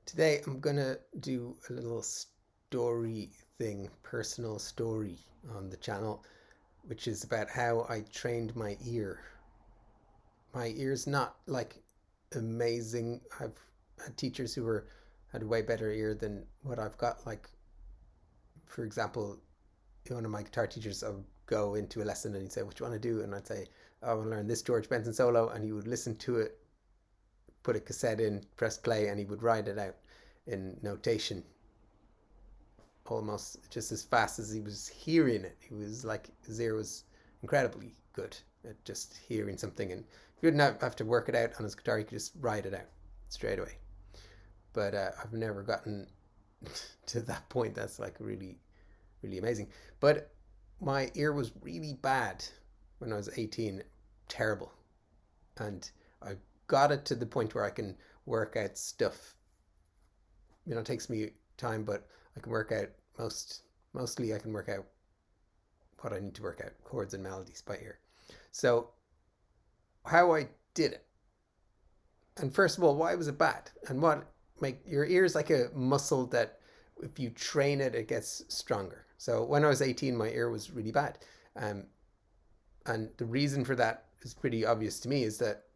Today I'm gonna do a little story thing, personal story on the channel, which is about how I trained my ear. My ear's not like amazing. I've had teachers who had a way better ear than what I've got. Like, for example, one of my guitar teachers, I would go into a lesson and he'd say, "What do you want to do?" And I'd say, "Oh, I want to learn this George Benson solo," and he would listen to it, put a cassette in, press play, and he would write it out in notation almost just as fast as he was hearing it. He was like, his ear was incredibly good at just hearing something, and he wouldn't have to work it out on his guitar. He could just write it out straight away. But I've never gotten to that point. That's like really, really amazing. But my ear was really bad when I was 18, terrible, and I got it to the point where I can work out stuff. It takes me time, but I can work out mostly I can work out what I need to work out, chords and melodies by ear. So how I did it, and first of all, why was it bad, and what make your ears like a muscle that if you train it, it gets stronger. So when I was 18, my ear was really bad, um, and the reason for that is pretty obvious to me. Is that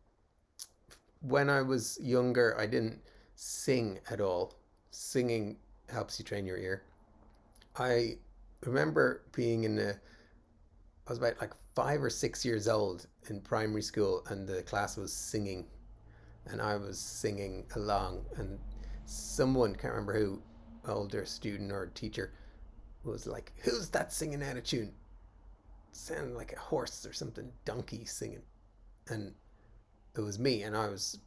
when I was younger, I didn't sing at all. Singing helps you train your ear. I remember being I was about like 5 or 6 years old in primary school, and the class was singing, and I was singing along, and someone, can't remember who, older student or teacher, was like, "Who's that singing out of tune?" It sounded like a horse or something, donkey singing, and it was me, and I was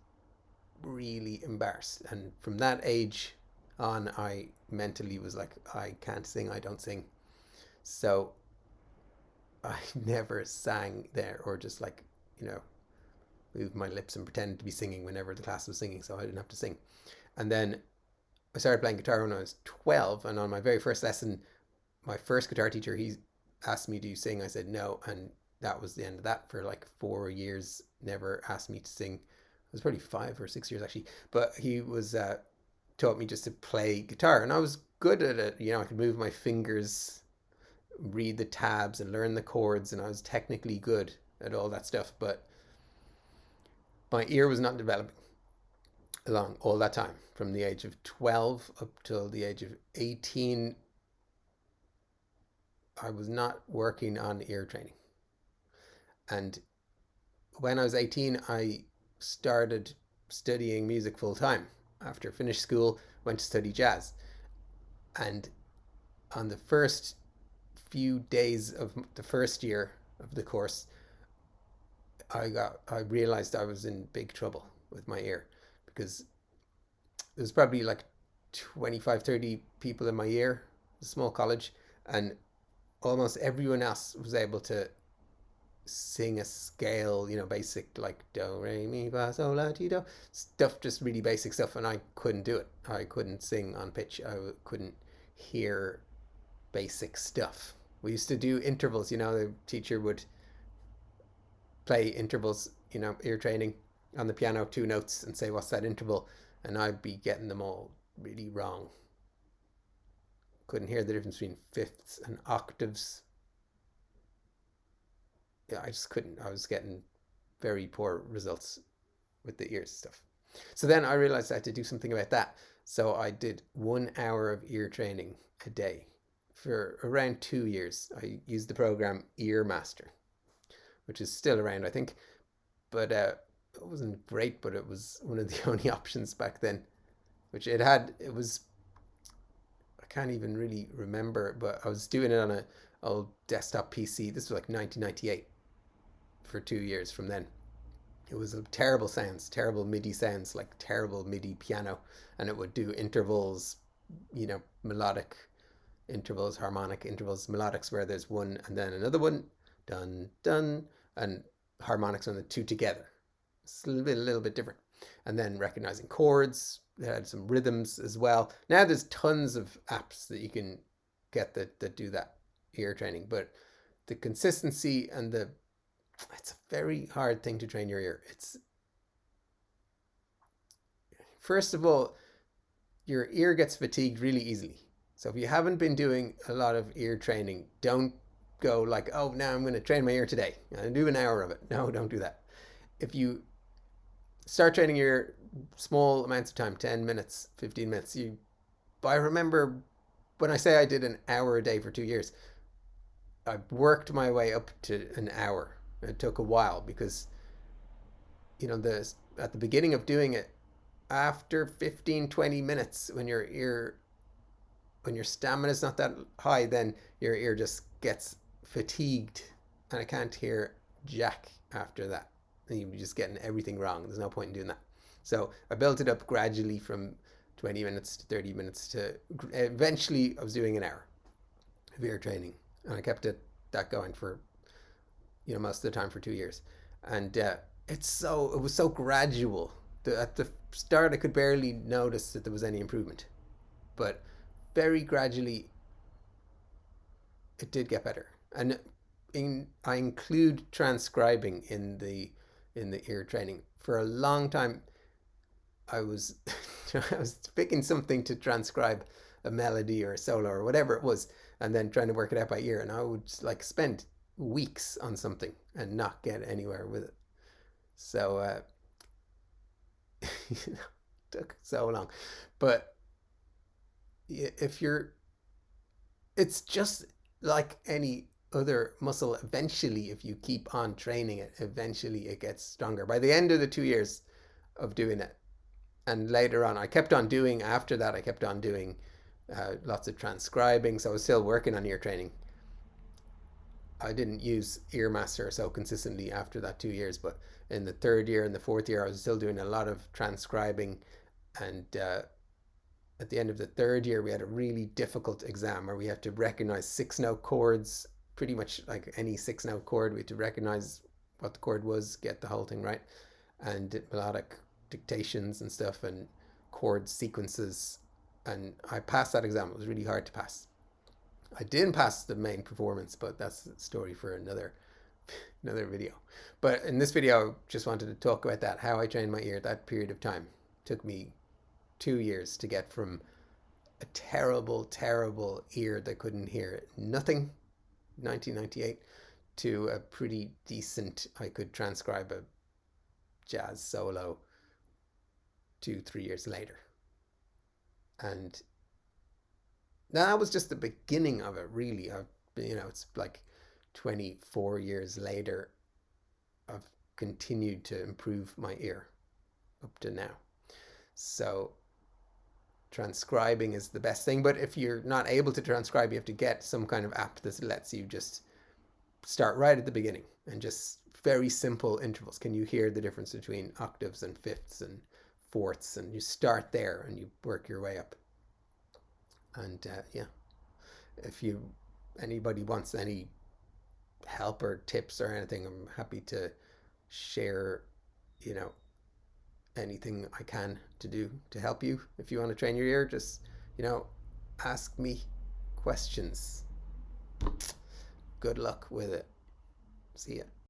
really embarrassed. And from that age on, I mentally was like, I can't sing, I don't sing. So I never sang there, or just like, you know, moved my lips and pretended to be singing whenever the class was singing, so I didn't have to sing. And then I started playing guitar when I was 12, and on my very first lesson, my first guitar teacher, he asked me, "Do you sing?" I said no, and that was the end of that. For like 4 years, never asked me to sing. It was probably 5 or 6 years actually, but he was taught me just to play guitar, and I was good at it. I could move my fingers, read the tabs, and learn the chords, and I was technically good at all that stuff. But my ear was not developing along all that time. From the age of 12 up till the age of 18, I was not working on ear training. And when I was 18, I started studying music full time. After finished school, went to study jazz. And on the first few days of the first year of the course, I realized I was in big trouble with my ear, because there was probably like 25, 30 people in my year, a small college, and almost everyone else was able to sing a scale, basic, like do, re, mi, fa, sol, la, ti, do, stuff, just really basic stuff, and I couldn't do it. I couldn't sing on pitch. I couldn't hear basic stuff. We used to do intervals, the teacher would play intervals, ear training on the piano, 2 notes, and say, "What's that interval?" And I'd be getting them all really wrong. Couldn't hear the difference between fifths and octaves. Yeah, I just couldn't. I was getting very poor results with the ears stuff. So then I realized I had to do something about that. So I did 1 hour of ear training a day for around 2 years. I used the program Ear Master, which is still around, I think. But it wasn't great, but it was one of the only options back then. Which it was, I can't even really remember, but I was doing it on a old desktop PC. This was like 1998 for 2 years from then. It was a terrible sounds, terrible MIDI sounds, like terrible MIDI piano, and it would do intervals, melodic intervals, harmonic intervals, melodics where there's one and then another one, dun dun, and harmonics on the two together. It's a little bit different. And then recognizing chords, they had some rhythms as well. Now there's tons of apps that you can get that do that ear training, but the consistency and it's a very hard thing to train your ear. It's, first of all, your ear gets fatigued really easily. So if you haven't been doing a lot of ear training, don't go like, oh, now I'm going to train my ear today and do an hour of it. No, don't do that. If you start training your ear small amounts of time, 10 minutes, 15 minutes, but I remember when I say I did an hour a day for 2 years, I worked my way up to an hour. It took a while because, at the beginning of doing it, after 15, 20 minutes, when your stamina is not that high, then your ear just gets fatigued and I can't hear jack after that. And you're just getting everything wrong. There's no point in doing that. So I built it up gradually from 20 minutes to 30 minutes to eventually I was doing an hour of ear training. And I kept that going for, most of the time for 2 years. And it was so gradual. At the start, I could barely notice that there was any improvement. But very gradually it did get better, and I include transcribing in the ear training. For a long time I was I was picking something to transcribe a melody or a solo or whatever it was, and then trying to work it out by ear, and I would like spend weeks on something and not get anywhere with it. So it took so long. But if you're it's just like any other muscle. Eventually, if you keep on training it, eventually it gets stronger. By the end of the 2 years of doing it, and later on, after that, I kept on doing lots of transcribing. So I was still working on ear training. I didn't use Earmaster so consistently after that 2 years, but in the third year and the fourth year, I was still doing a lot of transcribing. And at the end of the third year, we had a really difficult exam where we had to recognize 6-note chords, pretty much like any 6-note chord. We had to recognize what the chord was, get the whole thing right, and melodic dictations and stuff, and chord sequences. And I passed that exam. It was really hard to pass. I didn't pass the main performance, but that's a story for another video. But in this video, I just wanted to talk about that, how I trained my ear. That period of time took me 2 years to get from a terrible, terrible ear that couldn't hear nothing, 1998, to a pretty decent, I could transcribe a jazz solo 2-3 years later. And that was just the beginning of it, really. It's like 24 years later, I've continued to improve my ear up to now. So transcribing is the best thing, but if you're not able to transcribe, you have to get some kind of app that lets you just start right at the beginning and just very simple intervals. Can you hear the difference between octaves and fifths and fourths? And you start there and you work your way up. And if anybody wants any help or tips or anything, I'm happy to share anything I can to do to help you. If you want to train your ear, just ask me questions. Good luck with it. See ya.